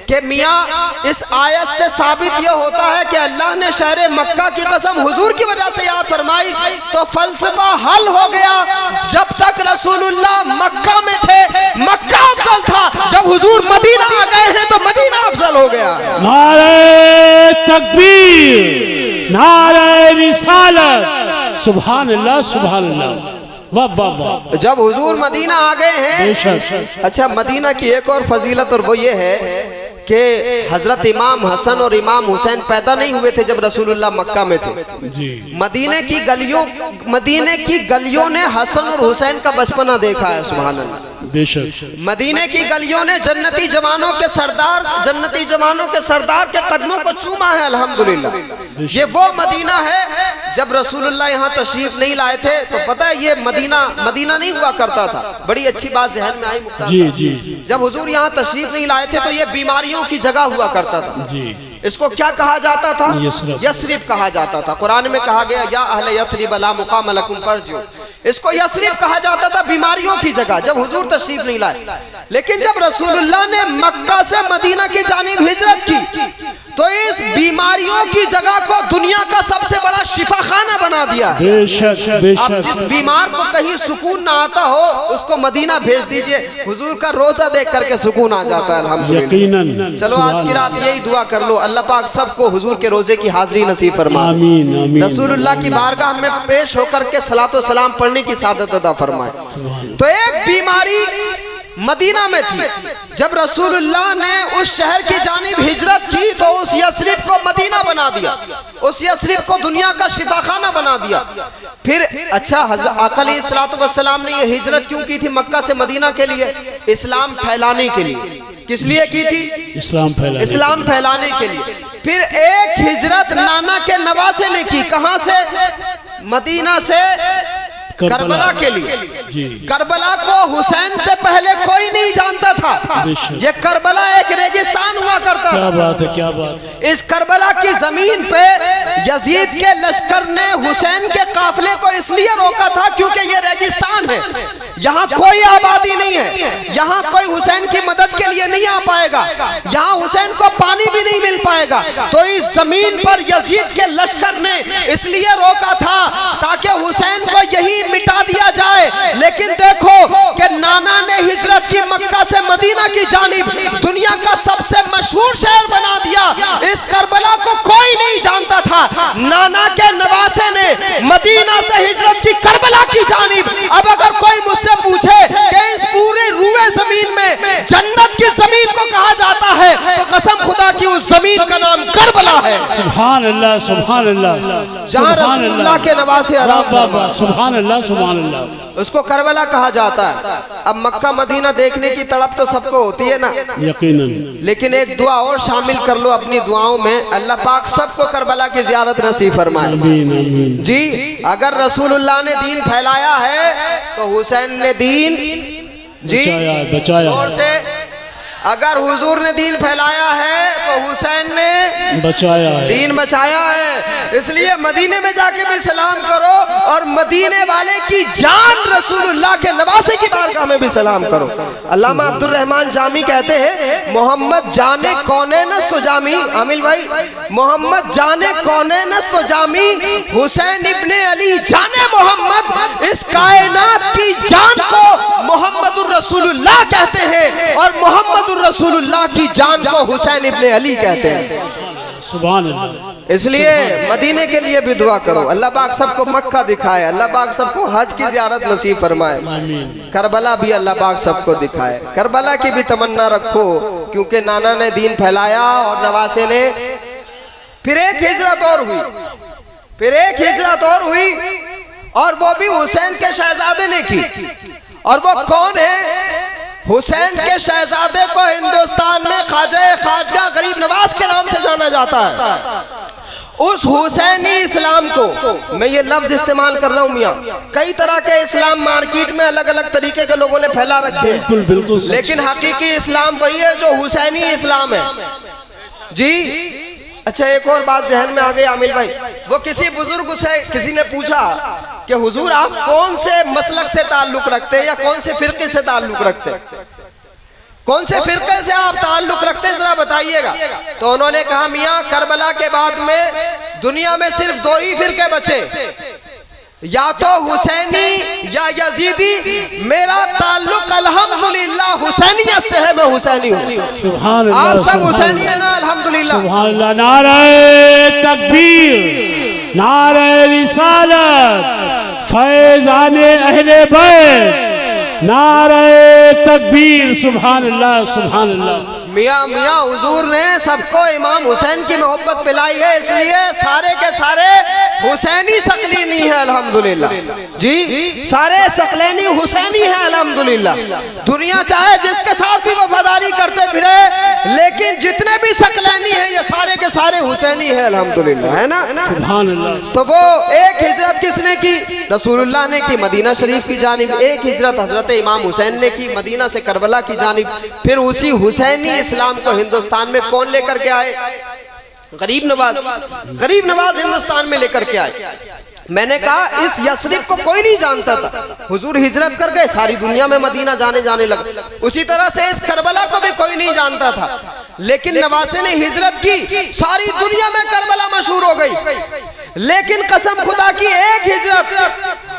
कि मियाँ इस आयत से साबित यह होता है कि अल्लाह ने शहर मक्का की कसम हुजूर की वजह से याद फरमाई, तो फलसफा हल हो गया। जब तक रसूलुल्लाह मक्का में थे मक्का अफजल था, जब हुजूर मदीना आ गए हैं तो मदीना अफजल हो गया। नारे तकबीर, नारे रिसालत, सुभान अल्लाह सुभान अल्लाह, वाह वाह वाह। जब हुजूर मदीना आ गए हैं। अच्छा, मदीना की एक और फजीलत और वो ये है कि हजरत इमाम हसन और इमाम हुसैन पैदा नहीं हुए थे जब रसूलुल्लाह मक्का में थे जी। मदीने की गलियों ने हसन और हुसैन का बचपना देखा है। सुभान अल्लाह। बेशक मदीने की गलियों ने जन्नती जवानों के सरदार के कदमों को चूमा है। अल्हम्दुलिल्लाह। ये वो मदीना है जब रसूलुल्लाह यहाँ तशरीफ नहीं लाए थे तो पता है ये मदीना नहीं हुआ करता था। बड़ी अच्छी बात जहन में आई मुख्तार जी जी। जब हुजूर यहाँ तशरीफ नहीं लाए थे तो ये बीमारियों की जगह हुआ करता था जी। इसको क्या कहा जाता था? यस्रिब। यस्रिब कहा जाता था। कुरान में कहा गया या अहले यस्रिब ला मुकाम लकुम फर्जिउ, इसको यस्रिब कहा जाता था, बीमारियों की जगह, जब हुजूर तशरीफ नहीं लाए। लेकिन जब रसूलुल्लाह ने मक्का से मदीना की जानिब हिजरत की तो इस बीमारियों की जगह को दुनिया का सबसे बड़ा शिफाखाना बना दिया। बेशक अब बेशक। जिस बीमार को कहीं सुकून ना आता हो उसको मदीना भेज दीजिए, हुजूर का रोजा देख करके सुकून आ जाता है। अल्हम्दुलिल्लाह। यकीनन। चलो आज की रात यही दुआ कर लो, अल्लाह पाक सबको हुजूर के रोजे की हाजिरी नसीब फरमाए। आमीन आमीन। रसूलुल्लाह की बारगाह में पेश होकर के सलातो सलाम पढ़ने की सादत अता फरमाए। तो एक बीमारी मदीना में थी। जब रसूलुल्लाह ने उस शहर की जानिब हिजरत की तो उस यस्रिब को मदीना बना दिया, उस यस्रिब को दुनिया का शिफाखाना बना दिया। फिर अच्छा, आका अलैहिस्सलातु वस्सलाम ने ये हिजरत क्यों की थी मक्का से मदीना के लिए? इस्लाम फैलाने के लिए। किस लिए की थी? इस्लाम फैलाने के लिए। फिर एक हिजरत नाना के नवासे ने की। कहां से? मदीना से करबला के लिए। करबला को हुसैन से पहले कोई नहीं जानता था। ये करबला एक रेगिस्तान हुआ करता था। क्या बात है, क्या बात है। इस करबला की जमीन पे यजीद के लश्कर ने हुसैन के काफिले को इसलिए रोका था क्योंकि ये रेगिस्तान है, यहाँ कोई आबादी नहीं है, यहाँ कोई हुसैन की मदद के लिए नहीं आ पाएगा, यहाँ हुसैन को पानी भी नहीं मिल पाएगा। तो इस जमीन पर यजीद के लश्कर ने इसलिए रोका था ताकि हुसैन को यही मिटा दिया जाए। लेकिन देखो कि नाना ने हिजरत की मक्का से मदीना की जानिब, दुनिया का सबसे मशहूर शहर बना दिया। इस करबला को कोई नहीं जानता था। नाना के नवासे ने मदीना करबला की जानिब। अब अगर कोई मुझसे पूछे कि इस पूरे रूए जमीन में जन्नत की जमीन को कहा जाता है, तो कसम खुदा की उस जमीन का नाम करबला है। सुभान अल्लाह, सुभान अल्लाह, जहाँ रसूलुल्लाह के नवासे आराम, सुभान अल्लाह, सुभान अल्लाह, उसको करबला कहा जाता है। अब मक्का मदीना देखने की तड़प तो सबको होती है ना, यकीनन, लेकिन एक दुआ और शामिल कर लो अपनी दुआओं में, अल्लाह पाक सबको करबला की जियारत नसीब फरमाए। आमीन, आमीन। जी, अगर रसूलुल्लाह ने दीन फैलाया है तो हुसैन ने दीन जी बचाया, जोर से, अगर हुजूर ने दीन फैलाया है तो हुसैन ने बचाया है, दीन बचाया है। इसलिए मदीने में जाके भी सलाम करो और मदीने वाले की जान रसूलुल्लाह के नवासे की बारगाह में भी सलाम करो। अल्लामा अब्दुल रहमान जामी कहते हैं, मोहम्मद जाने कौने नस तो जामी, आमिल भाई, मोहम्मद जाने कौने नस तो जामी, हुसैन इब्ने अली जाने मोहम्मद, इस कायनात की जान को मोहम्मदुर रसूलुल्लाह कहते हैं और मोहम्मदुर रसूलुल्लाह की जान को हुसैन इब्ने अली कहते हैं। सुभान अल्लाह। इसलिए मदीने के लिए भी दुआ करो, अल्लाह पाक सबको मक्का दिखाए, अल्लाह पाक सबको हज की ज़ियारत नसीब फरमाए, करबला भी अल्लाह पाक सबको दिखाए। करबला की भी तमन्ना रखो, क्योंकि नाना ने दीन फैलाया और नवासे ने, फिर एक हिजरत और हुई, फिर एक हिजरत और हुई, और वो भी हुसैन के शहजादे ने की। और वो कौन है? हुसैन के शहजादे को हिंदुस्तान में ख्वाजा गरीब नवाज के नाम से जाना जाता है। उस हुसैनी इस्लाम को, मैं ये लफ्ज इस्तेमाल कर रहा हूँ मियाँ, कई तरह के इस्लाम मार्केट में अलग अलग तरीके के लोगों ने फैला रखे हैं, बिल्कुल बिल्कुल, लेकिन हकीकी इस्लाम वही है जो हुसैनी इस्लाम है। जी अच्छा, एक और बात जहन में आ गई आमिल भाई, वो किसी बुजुर्ग से किसी ने पूछा कि हुजूर आप कौन से मसलक से ताल्लुक रखते हैं या कौन से फिरके से ताल्लुक रखते हैं, कौन से फिरके से आप ताल्लुक रखते हैं जरा बताइएगा। तो उन्होंने कहा, मियाँ करबला के बाद में दुनिया में सिर्फ दो ही फिरके बचे, या तो हुसैनी या यजीदी। मेरा ताल्लुक अल्हम्दुलिल्लाह हुसैनियत से है, मैं हुसैनी हूँ। सुभान अल्लाह, आप सब हुसैनी है ना? अल्हम्दुलिल्लाह, सुभान अल्लाह। नारे तकबीर, नारे रिसालत, फैज़ाने अहले बैत, नारे तकबीर, सुभान अल्लाह, सुभान अल्लाह। मियाँ मियाँ हुजूर ने सबको इमाम हुसैन की मोहब्बत पिलाई है, इसलिए सारे के सारे हुसैनी सकलीनी है अल्हम्दुलिल्लाह। जी, सारे सकलैनी हुसैनी है अल्हम्दुलिल्लाह। दुनिया चाहे जिसके साथ भी वफादारी करते फिरे, लेकिन जितने भी सकलैनी है ये सारे के सारे हुसैनी है अल्हम्दुलिल्लाह, है ना? सुभान अल्लाह। तो वो एक हिजरत किसने की? रसूलुल्लाह ने की मदीना शरीफ की जानिब, एक हिजरत हजरत इमाम हुसैन ने की मदीना से करबला की जानिब। फिर उसी हुसैनी इस्लाम को हिंदुस्तान में कौन लेकर के आए? गरीब नवाज, गरीब नवाज हिंदुस्तान में लेकर के आए। मैंने कहा इस यसरिब को कोई नहीं जानता था, हुजूर हिजरत कर गए, सारी दुनिया में मदीना जाने लगे। उसी तरह से इस करबला को भी कोई नहीं जानता था, लेकिन नवासे ने हिजरत की, सारी दुनिया में करबला मशहूर हो गई। लेकिन कसम खुदा की एक हिजरत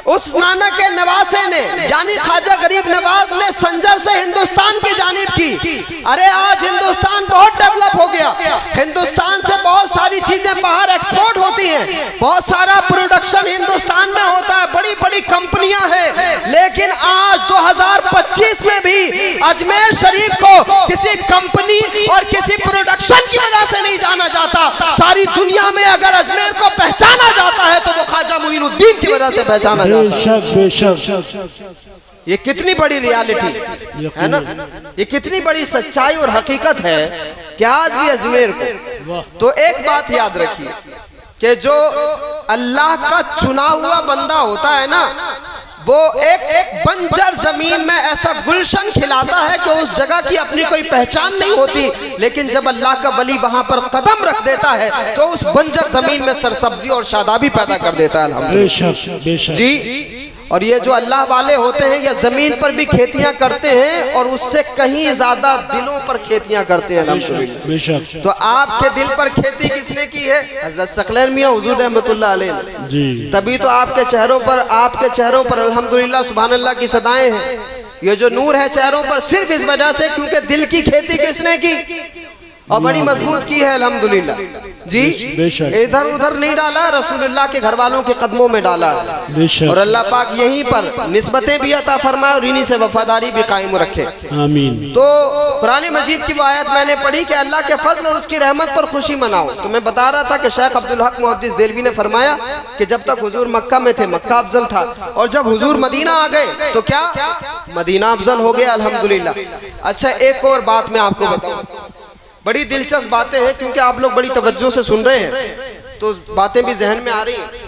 उस नाना के नवासे ने, यानी ख्वाजा गरीब नवाज ने संजर से हिंदुस्तान की जानिब की। अरे आज हिंदुस्तान बहुत डेवलप हो गया, हिंदुस्तान से बहुत सारी चीजें बाहर एक्सपोर्ट होती हैं, बहुत सारा प्रोडक्शन हिंदुस्तान में होता है, बड़ी बड़ी कंपनियां हैं। लेकिन आज 2025 में भी अजमेर शरीफ को किसी कंपनी और किसी प्रोडक्शन की वजह से नहीं जाना जाता। सारी दुनिया में अगर अजमेर को पहचाना जाता है तो वो ख्वाजा मुईनुद्दीन की वजह से पहचाना जाता है। बेशक बेशक, ये कितनी बड़ी रियलिटी है ना, ये कितनी बड़ी सच्चाई और हकीकत है कि आज भी अजमेर को। तो एक बात याद रखिए कि जो अल्लाह का चुना हुआ बंदा होता है ना, वो एक बंजर जमीन में ऐसा गुलशन खिलाता है कि उस जगह की अपनी कोई पहचान नहीं होती, लेकिन जब अल्लाह का वली वहां पर कदम रख देता है तो उस बंजर जमीन में सरसब्जी और शादाबी पैदा कर देता है अल्हम्दुलिल्लाह। बेशक बेशक जी, और ये जो अल्लाह वाले होते हैं ये जमीन पर भी खेतियां करते हैं और उससे कहीं ज्यादा दिलों पर खेतियां करते हैं अल्हम्दुलिल्लाह। बेशक। तो आपके दिल पर खेती किसने की है? हजरत सकलैन मियां हुजूर रहमतुल्लाह अलैह जी, तभी तो आपके चेहरों पर अल्हम्दुलिल्लाह सुभान अल्लाह की सदाएं हैं। ये जो नूर है चेहरों पर सिर्फ इस वजह से क्योंकि दिल की खेती किसने की और बड़ी मजबूत की है अल्हम्दुलिल्लाह। जी बेशक। इधर उधर नहीं डाला, रसूलुल्लाह के घर वालों के कदमों में डाला है। बेशक। और अल्लाह पाक यहीं पर निस्बतें भी अता फरमाए और इन्हीं से वफादारी भी कायम रखे। आमीन। तो कुरान मजीद की वो आयत मैंने पढ़ी कि अल्लाह के फजल और उसकी रहमत पर खुशी मनाओ। तो मैं बता रहा था कि शेख अब्दुल हक मुहद्दिस देलवी ने फरमाया कि जब तक हुजूर मक्का में थे मक्का अफजल था, और जब हुजूर मदीना आ गए तो क्या मदीना अफजल हो गया, अल्हम्दुलिल्लाह। अच्छा, एक और बात मैं आपको बताऊं, बड़ी दिलचस्प बातें हैं क्योंकि आप लोग बड़ी तवज्जो से सुन रहे हैं तो बातें भी जहन में आ रही हैं।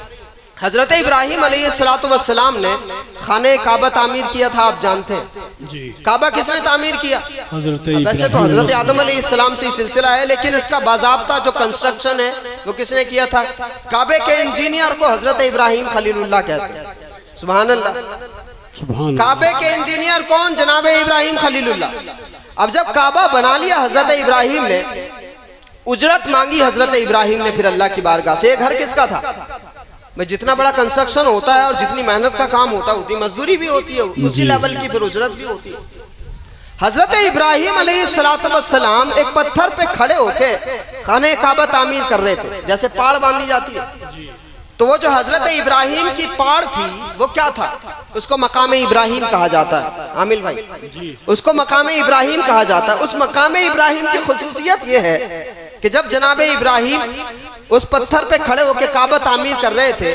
हजरत इब्राहिम अलैहिस्सलाम ने खाने काबा तामीर किया था, आप जानते हैं जी। काबा किसने तामीर किया? हजरत वैसे तो हजरत आदम अलैहिस्सलाम से ही सिलसिला है, लेकिन इसका बाज़ाब्ता जो कंस्ट्रक्शन है वो किसने किया था? काबे के इंजीनियर को हजरत इब्राहिम खलीलुल्लाह कहते हैं। सुभान अल्लाह। सुभान। काबे के इंजीनियर कौन? जनाब इब्राहिम खलीलुल्लाह। अब जब काबा बना लिया हजरत इब्राहिम ने, उजरत मांगी हजरत इब्राहिम ने फिर अल्लाह की बारगाह से। ये घर किसका था? मैं जितना बड़ा कंस्ट्रक्शन होता है और जितनी मेहनत का काम होता है उतनी मजदूरी भी होती है, उसी लेवल की फिर उजरत भी होती है। हजरत इब्राहिम अलैहिस्सलाम एक पत्थर पे खड़े होके खाने काबा तामीर कर रहे थे, जैसे पाड़ बांधी जाती है। तो वो जो हजरत इब्राहिम की पाड़ थी वो क्या था? उसको मकाम इब्राहिम कहा जाता है। आमिल भाई, उसको मकाम इब्राहिम कहा जाता है। उस मकाम इब्राहिम की खुसूसियत ये है कि जब जनाब इब्राहिम उस पत्थर पे खड़े होकर काबा तामीर कर रहे थे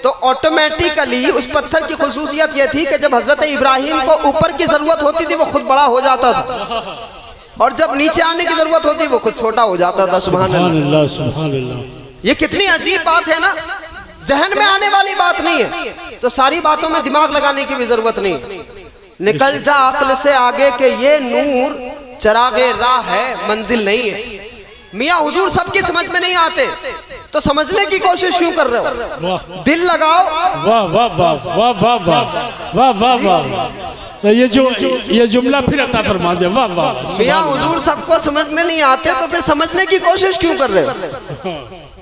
तो ऑटोमेटिकली उस पत्थर की खुसूसियत ये थी कि जब हजरत इब्राहिम को ऊपर की जरूरत होती थी वो खुद बड़ा हो जाता था, और जब नीचे आने की जरूरत होती वो खुद छोटा हो जाता था। सुभान अल्लाह, सुभान अल्लाह। ये कितनी अजीब बात है ना, जहन में आने वाली बात नहीं है। तो सारी बातों में दिमाग लगाने की भी जरूरत नहीं है। निकल जा अक्ल से आगे के ये नूर चरागे राह है, मंजिल नहीं है। मियाँ हुजूर सबकी समझ में नहीं आते तो समझने की कोशिश क्यों कर रहे हो? दिल लगाओ। वाह वाह वाह वाह वाह वाह वाह वाह वाह। ये जुमला फिर अता फरमा दे। वाह वाह। मियाँ हुजूर सबको समझ में नहीं आते तो फिर समझने की कोशिश क्यों कर रहे हो?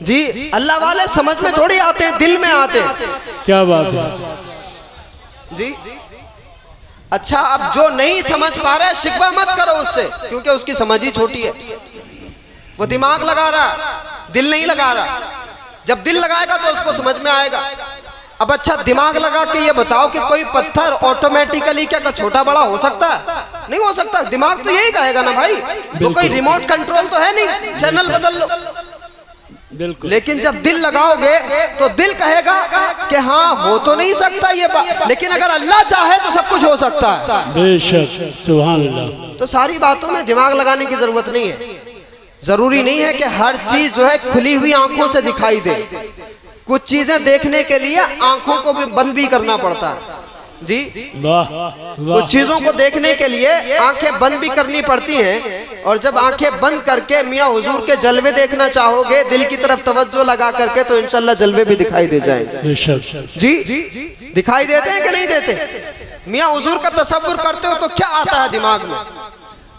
जी, अल्लाह वाले समझ में थोड़ी आते हैं, दिल में आते हैं। क्या बात है जी। अच्छा, अब जो नहीं समझ पा रहा है शिकवा मत करो उससे, क्योंकि उसकी समझ ही छोटी है। वो दिमाग लगा रहा, दिल नहीं लगा रहा। जब दिल लगाएगा तो उसको समझ में आएगा। अब अच्छा, दिमाग लगा के ये बताओ कि कोई पत्थर ऑटोमेटिकली क्या छोटा बड़ा हो सकता है? नहीं हो सकता। दिमाग तो यही कहेगा ना भाई, वो कोई रिमोट कंट्रोल तो है नहीं, चैनल बदल लो। बिल्कुल। लेकिन जब दिल लगाओगे तो दिल कहेगा कि हाँ हो तो नहीं सकता ये बात, लेकिन अगर अल्लाह चाहे तो सब कुछ हो सकता है। बेशक, सुभान अल्लाह। तो सारी बातों में दिमाग लगाने की जरूरत नहीं है। जरूरी नहीं है कि हर चीज जो है खुली हुई आंखों से दिखाई दे। कुछ चीजें देखने के लिए आंखों को भी बंद भी करना पड़ता है। जी, कुछ चीजों को देखने के लिए आंखें बंद भी करनी पड़ती हैं। और जब आंखें बंद करके मियाँ हुजूर के जलवे देखना चाहोगे दिल की तरफ तवज्जो लगा करके, तो इंशाल्लाह जलवे भी दिखाई दे जाएंगे। जी, दिखाई देते हैं कि नहीं देते? मियाँ हुजूर का तसव्वुर करते हो तो क्या आता है दिमाग में?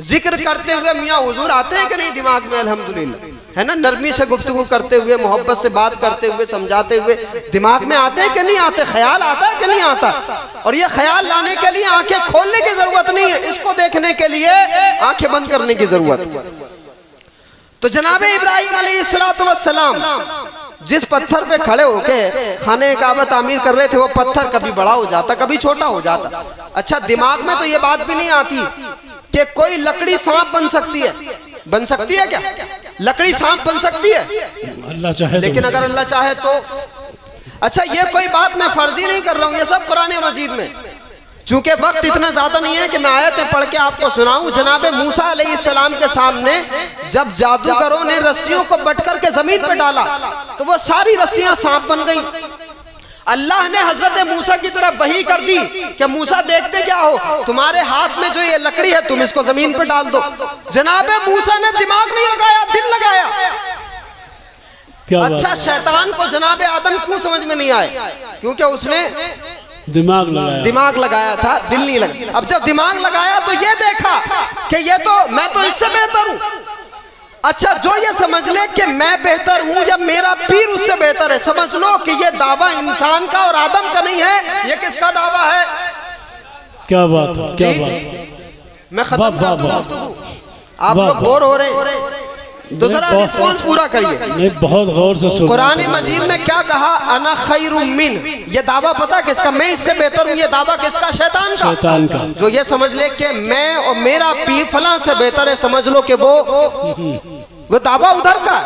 जिक्र करते हुए मियाँ हुजूर आते हैं कि नहीं दिमाग में? अल्हम्दुलिल्लाह, है ना। नरमी से गुफ्तगू करते हुए, मोहब्बत से बात करते हुए, समझाते हुए दिमाग में आते हैं कि नहीं आते? ख्याल आता है कि नहीं आता? और ये ख्याल लाने के लिए आंखें खोलने की जरूरत नहीं है, इसको देखने के लिए आंखें बंद करने की जरूरत। तो जनाब इब्राहिम अलैहिस्सलाम जिस पत्थर पे खड़े होके खाने काबा तामीर कर रहे थे, वो पत्थर कभी बड़ा हो जाता, कभी छोटा हो जाता। अच्छा, दिमाग में तो ये बात भी नहीं आती कि कोई लकड़ी सांप बन सकती है। बन सकती है क्या? लकड़ी सांप बन सकती है? अल्लाह चाहे। लेकिन अगर अल्लाह चाहे तो। अच्छा, ये कोई बात मैं फर्जी नहीं कर रहा हूँ, ये सब कुरान मजीद में। चूंकि वक्त इतना ज्यादा नहीं है कि मैं आयतें पढ़ के आपको सुनाऊं। जनाब मूसा अलैहिस्सलाम के सामने जब जादूगरों ने रस्सियों को बट करके जमीन पे डाला तो वो सारी रस्सियां सांप बन गईं। अल्लाह ने हजरत मूसा की तरफ वही कर दी कि मूसा देखते क्या हो, तुम्हारे हाथ में जो ये लकड़ी है तुम इसको जमीन पे डाल दो। जनाब मूसा ने दिमाग नहीं लगाया, दिल लगाया। अच्छा, शैतान को जनाब आदम क्यों समझ में नहीं आए? क्योंकि उसने दिमाग लगाया था, दिल नहीं लगा। अब जब दिमाग लगाया तो ये देखा कि ये तो मैं तो इससे बेहतर हूं। अच्छा, जो ये समझ ले कि मैं बेहतर हूं या मेरा पीर उससे बेहतर है, समझ लो कि ये दावा इंसान का और आदम का नहीं है। ये किसका दावा है? क्या बात है, क्या बात है। मैं खत्म कर दूं गुफ्तगू, आप लोग बोर हो रहे हैं। दूसरा रिस्पॉन्स पूरा करिए। नहीं, बहुत गौर से सुन। कुरान मजीद में क्या कहा? अना खैरुम मिन। ये दावा पता किसका? मैं इससे बेहतर हूँ। ये दावा किसका? शैतान का। शैतान का। जो ये समझ ले कि मैं और मेरा पीर फलां से बेहतर है, समझ लो कि वो दावा उधर का।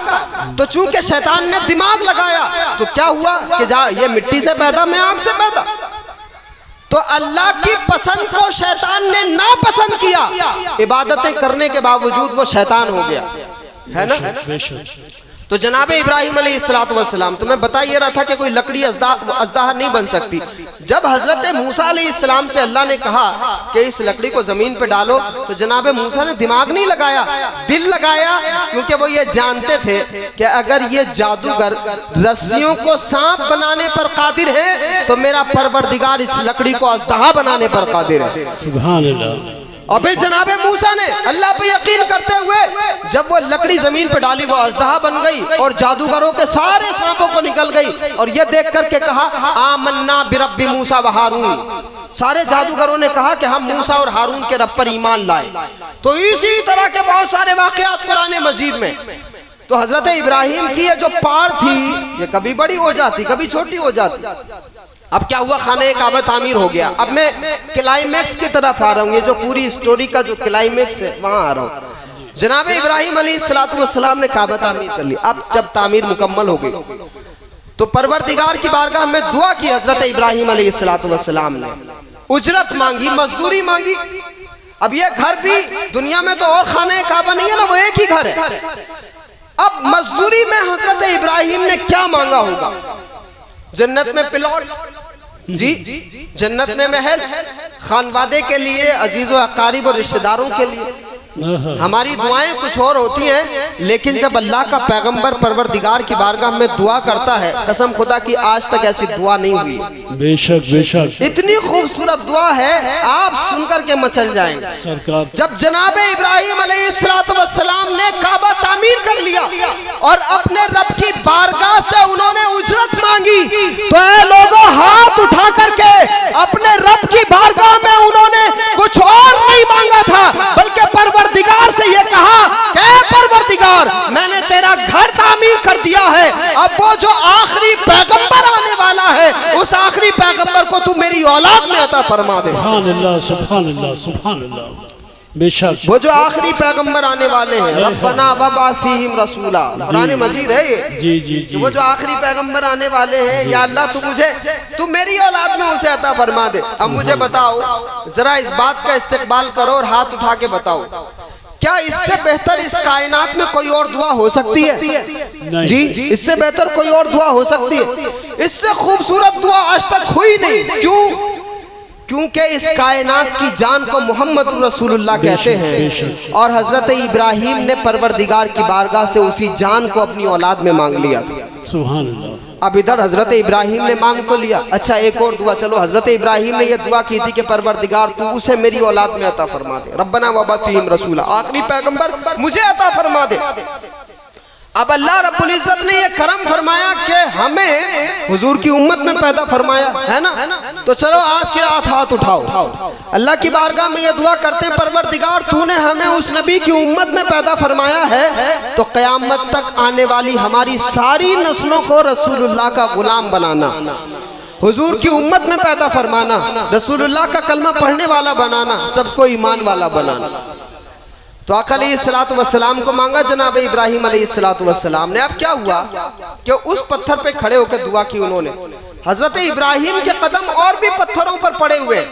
तो चूंकि शैतान ने दिमाग लगाया तो क्या हुआ कि जा ये मिट्टी से पैदा, मैं आग से पैदा। तो अल्लाह की पसंद को शैतान ने नापसंद किया, इबादतें करने के बावजूद वो शैतान हो गया, है ना। तो जनाब इब्राहिम अलैहिस्सलाम, तो मैं बता ये रहा था कि कोई लकड़ी अज़दाहा नहीं बन सकती। जब हजरत मूसा अलैहिस्सलाम से अल्लाह ने कहा कि इस लकड़ी को जमीन पे डालो, तो जनाब मूसा ने दिमाग नहीं लगाया, दिल लगाया, क्योंकि वो ये जानते थे कि अगर ये जादूगर रस्सियों को सांप बनाने पर कादिर है तो मेरा परवरदिगार इस लकड़ी को अज़दाहा बनाने पर कादिर है। सुभान अल्लाह। और फिर जनाबे मूसा ने अल्लाह पे यकीन करते हुए जब वो लकड़ी जमीन पे डाली, वो अज़दाहा बन गई और जादूगरों के सारे सांपों को निकल गई। और ये देख करके कहा आमन्ना बिरब्बी मूसा व हारून। सारे जादूगरों ने कहा कि हम मूसा और हारून के रब पर ईमान लाए। तो इसी तरह के बहुत सारे वाक़यात कुरान मजीद में। तो हजरत इब्राहिम की ये जो पाड़ थी, ये कभी बड़ी हो जाती, कभी छोटी हो जाती। अब क्या हुआ? खाने काबा तामीर हो गया। अब मैं क्लाइमेक्स की तरफ आ रहा हूँ। ये जो पूरी स्टोरी का जो क्लाइमेक्स है वहां आ रहा हूँ। जनाब इब्राहिम अलैहिस्सलाम ने काबा तामीर कर ली। अब जब तामीर मुकम्मल हो गई तो परवरदिगार की बारगाह में दुआ की हजरत इब्राहिम अलैहिस्सलाम ने। उजरत मांगी, मजदूरी मांगी। अब ये घर भी दुनिया में तो और खाने काबा नहीं है ना, वो एक ही घर है। अब मजदूरी में हजरत इब्राहिम ने क्या मांगा होगा? जन्नत में प्लॉट जी, जन्नत में महल, खानवादे के लिए, अजीज़ व अकारीब और रिश्तेदारों के लिए। हमारी दुआएं कुछ और होती हैं, लेकिन जब अल्लाह का पैगंबर परवरदिगार की बारगाह में दुआ करता है, कसम खुदा की आज तक ऐसी दुआ नहीं हुई। बेशक बेशक। इतनी खूबसूरत दुआ है, आप सुनकर के मचल जाएंगे सरकार। जब जनाब इब्राहिम अलैहिस्सलाम ने काबा तामीर कर लिया और अपने रब की बारगाह से उन्होंने उजरत मांगी, तो ऐ लोगों हाथ उठा करके अपने रब की बारगाह में उन्होंने कुछ और नहीं मांगा था, बल्कि परवरदिगार से ये कहा कि परवरदिगार मैंने तेरा घर तामीर कर दिया है, अब वो जो आखिरी पैगंबर आने वाला है उस आखिरी पैगंबर को तू मेरी औलाद में अता फरमा दे। सुभान अल्लाह, सुभान अल्लाह, सुभान अल्लाह। बेशक वो जो आखिरी पैगंबर आने वाले हैं, रब्बना वबअस फीहिम रसूला, कुरान मजीद है ये। जी जी जी। वो जो आखिरी पैगंबर आने वाले हैं, या अल्लाह तू मेरी औलाद में उसे अता फरमा दे। अब मुझे बताओ, जरा इस बात का इस्तेकबाल करो और हाथ उठा के बताओ, क्या इससे बेहतर इस कायनात में कोई और दुआ हो सकती है? नहीं। जी, इससे बेहतर कोई और दुआ हो सकती है? इससे खूबसूरत दुआ आज तक हुई नहीं। क्यों? क्योंकि इस कायनात की जान को मोहम्मद रसूलुल्लाह कहते हैं, और हजरत इब्राहिम ने परवरदिगार की बारगाह से उसी जान को अपनी औलाद में मांग लिया था। सुभान अल्लाह। अब इधर हजरत इब्राहिम ने मांग तो लिया, अच्छा एक और दुआ। चलो, हजरत इब्राहिम ने यह दुआ की थी कि परवरदिगार तू उसे मेरी औलाद में अता फरमा दे, रब्बना वबअस फीहिम रसूला, आखिरी पैगंबर मुझे अता फरमा दे। अब अल्लाह रब्बुल इज्जत ने यह करम फरमाया कि हमें हुजूर की उम्मत में पैदा फरमाया है ना। तो चलो आज की रात हाथ उठाओ, अल्लाह की बारगाह में ये दुआ करते हैं, परवरदिगार तूने हमें उस नबी की उम्मत में पैदा फरमाया है, तो क़यामत तक आने वाली हमारी सारी नस्लों को रसूलुल्लाह का गुलाम बनाना, हुजूर की उम्मत में पैदा फरमाना, रसूलुल्लाह का कलमा पढ़ने वाला बनाना, सबको ईमान वाला बनाना। तो आका अलैहिस्सलातु वस्सलाम को मांगा जनाब इब्राहिम अलैहिस्सलातु वस्सलाम ने। अब क्या हुआ कि उस पत्थर पे खड़े होकर दुआ की उन्होंने। हजरत इब्राहिम के कदम और भी पत्थरों पर पड़े हुए।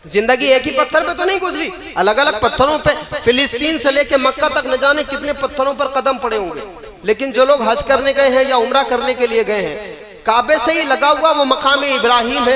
जिंदगी एक ही पत्थर पे तो नहीं गुजरी, अलग अलग पत्थरों पे, फिलिस्तीन से लेके मक्का तक न जाने कितने पत्थरों पर कदम पड़े होंगे। लेकिन जो लोग हज करने गए हैं या उम्रा करने के लिए गए हैं, काबे से ही लगा हुआ वो मकाम इब्राहिम है,